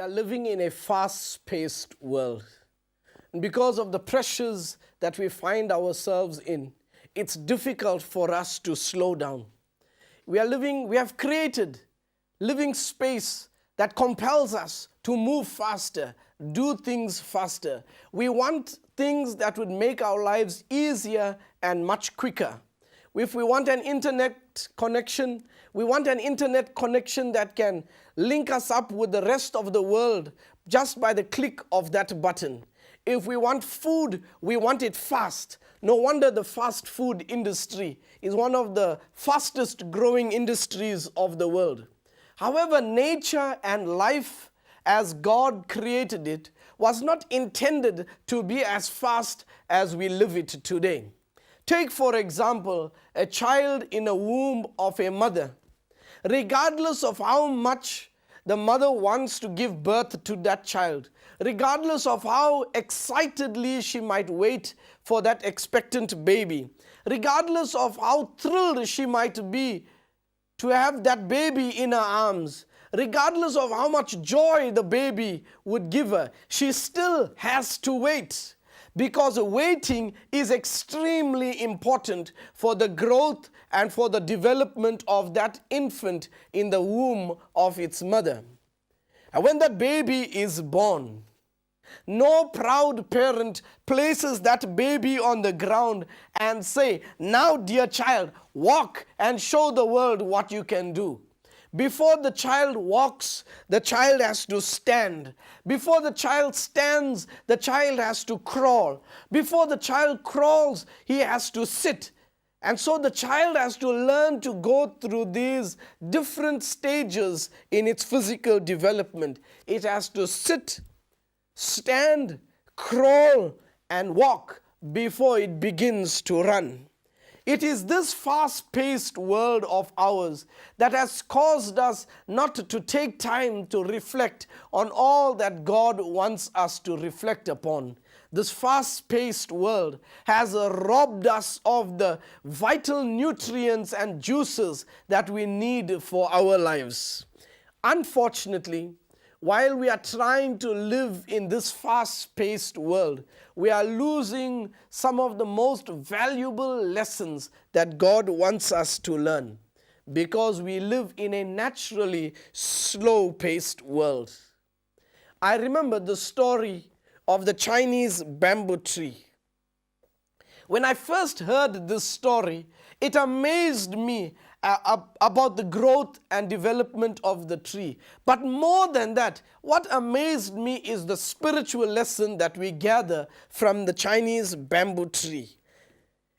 are living in a fast-paced world. And because of the pressures that we find ourselves in, it's difficult for us to slow down. We have created living space that compels us to move faster, do things faster. We want things that would make our lives easier and much quicker. If we want an internet connection, we want an internet connection that can link us up with the rest of the world just by the click of that button. If we want food, we want it fast. No wonder the fast food industry is one of the fastest growing industries of the world. However, nature and life as God created it was not intended to be as fast as we live it today. Take, for example, a child in a womb of a mother. Regardless of how much the mother wants to give birth to that child, regardless of how excitedly she might wait for that expectant baby, regardless of how thrilled she might be to have that baby in her arms, regardless of how much joy the baby would give her, she still has to wait. Because waiting is extremely important for the growth and for the development of that infant in the womb of its mother. And when that baby is born, no proud parent places that baby on the ground and say, "Now, dear child, walk and show the world what you can do." Before the child walks, the child has to stand. Before the child stands, the child has to crawl. Before the child crawls, he has to sit. And so the child has to learn to go through these different stages in its physical development. It has to sit, stand, crawl, and walk before it begins to run. It is this fast-paced world of ours that has caused us not to take time to reflect on all that God wants us to reflect upon. This fast-paced world has robbed us of the vital nutrients and juices that we need for our lives. Unfortunately, while we are trying to live in this fast-paced world, we are losing some of the most valuable lessons that God wants us to learn because we live in a naturally slow-paced world. I remember the story of the Chinese bamboo tree. When I first heard this story, it amazed me about the growth and development of the tree. But more than that, what amazed me is the spiritual lesson that we gather from the Chinese bamboo tree.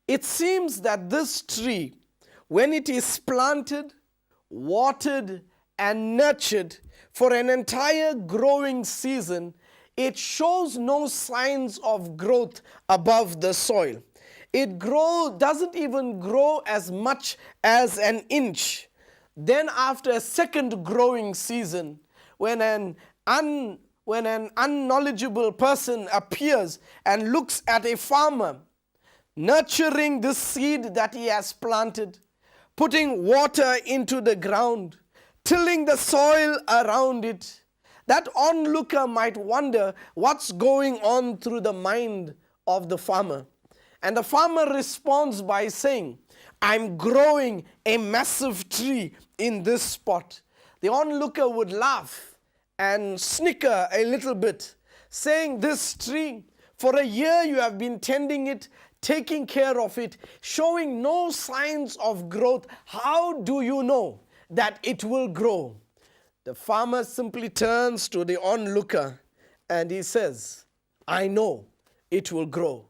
It seems that this tree, when it is planted, watered, and nurtured for an entire growing season, it shows no signs of growth above the soil. It doesn't even grow as much as an inch. Then after a second growing season, when an unknowledgeable person appears and looks at a farmer nurturing this seed that he has planted, putting water into the ground, tilling the soil around it, that onlooker might wonder what's going on through the mind of the farmer. And the farmer responds by saying, "I'm growing a massive tree in this spot." The onlooker would laugh and snicker a little bit, saying, "This tree, for a year you have been tending it, taking care of it, showing no signs of growth. How do you know that it will grow?" The farmer simply turns to the onlooker and he says, "I know it will grow.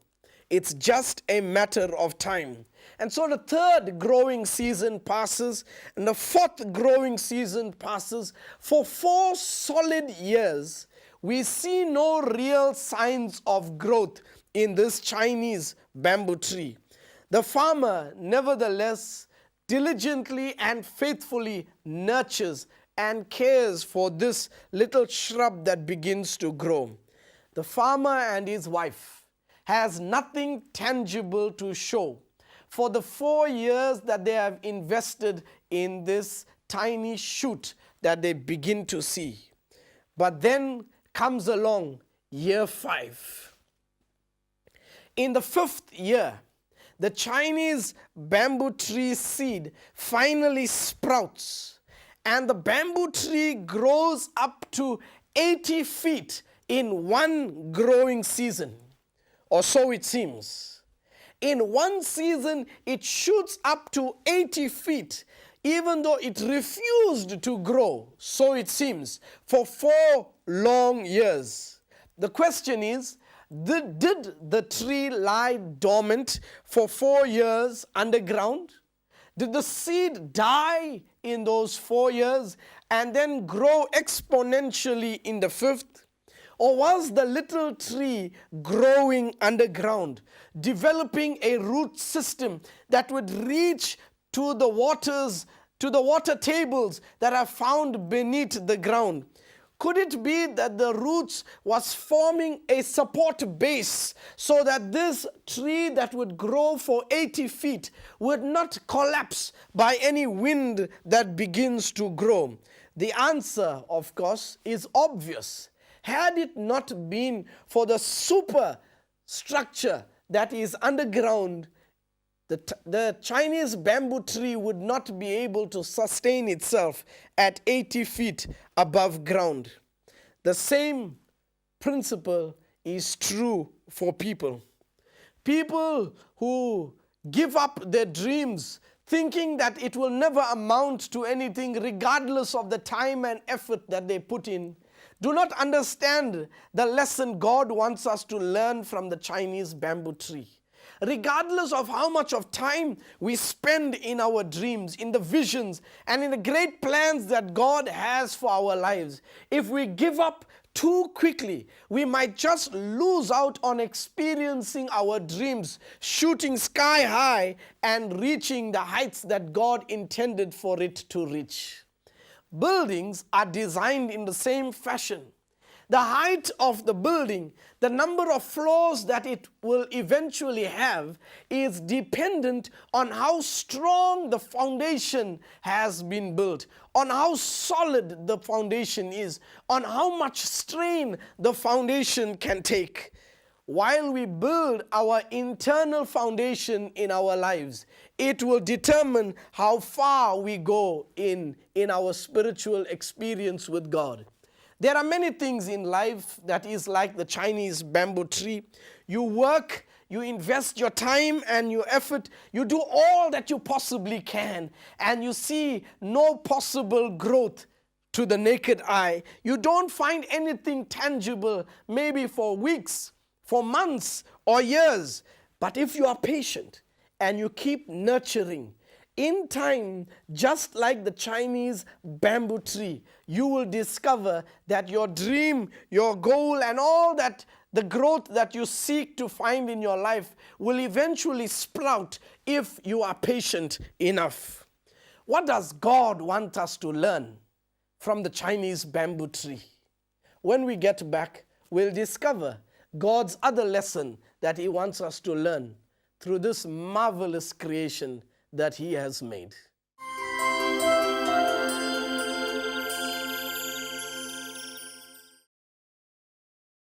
It's just a matter of time." And so the third growing season passes and the fourth growing season passes. For 4 solid years, we see no real signs of growth in this Chinese bamboo tree. The farmer, nevertheless, diligently and faithfully nurtures and cares for this little shrub that begins to grow. The farmer and his wife has nothing tangible to show for the 4 years that they have invested in this tiny shoot that they begin to see. But then comes along year 5. In the 5th year, the Chinese bamboo tree seed finally sprouts, and the bamboo tree grows up to 80 feet in one growing season, or so it seems. In one season, it shoots up to 80 feet, even though it refused to grow, so it seems, for 4 long years. The question is, did the tree lie dormant for 4 years underground? Did the seed die in those 4 years and then grow exponentially in the 5th? Or was the little tree growing underground, developing a root system that would reach to the waters, to the water tables that are found beneath the ground? Could it be that the roots was forming a support base so that this tree that would grow for 80 feet would not collapse by any wind that begins to grow? The answer, of course, is obvious. Had it not been for the super structure that is underground, the Chinese bamboo tree would not be able to sustain itself at 80 feet above ground. The same principle is true for people. People who give up their dreams thinking that it will never amount to anything regardless of the time and effort that they put in, do not understand the lesson God wants us to learn from the Chinese bamboo tree. Regardless of how much of time we spend in our dreams, in the visions, and in the great plans that God has for our lives, if we give up too quickly, we might just lose out on experiencing our dreams, shooting sky high and reaching the heights that God intended for it to reach. Buildings are designed in the same fashion. The height of the building, the number of floors that it will eventually have, is dependent on how strong the foundation has been built, on how solid the foundation is, on how much strain the foundation can take. While we build our internal foundation in our lives, it will determine how far we go in our spiritual experience with God. There are many things in life that is like the Chinese bamboo tree. You work, you invest your time and your effort, you do all that you possibly can, and you see no possible growth to the naked eye. You don't find anything tangible, maybe for weeks, for months, or years. But if you are patient and you keep nurturing, in time, just like the Chinese bamboo tree, you will discover that your dream, your goal, and all that the growth that you seek to find in your life will eventually sprout if you are patient enough. What does God want us to learn from the Chinese bamboo tree? When we get back, we'll discover God's other lesson that He wants us to learn through this marvelous creation that He has made.